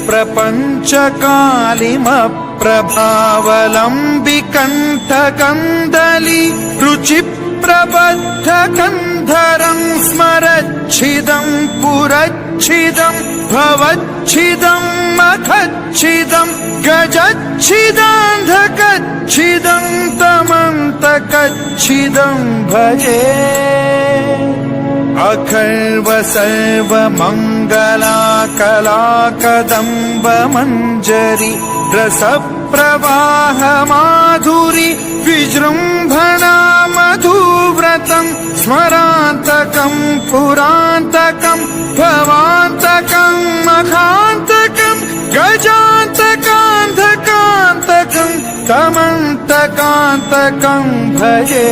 प्रपञ्चकालिमप्रभावलम्बिकण्ठकन्दली रुचिप्रबद्धकन्धरं स्मरच्छिदं पुरच्छिदं भवच्छिदं मखच्छिदं गजच्छिदान्धकच्छिदं तमन्तकच्छिदं भजे। अखर्व सर्वमङ्गलाकलाकदम्बमञ्जरी रसप्रवाह माधुरी विजृम्भणा मधुव्रतं स्मरान्तकं पुरान्तकं भवान्तकं मखान्तकं गजान्तकान्धकान्तकं तमन्तकान्तकं भजे।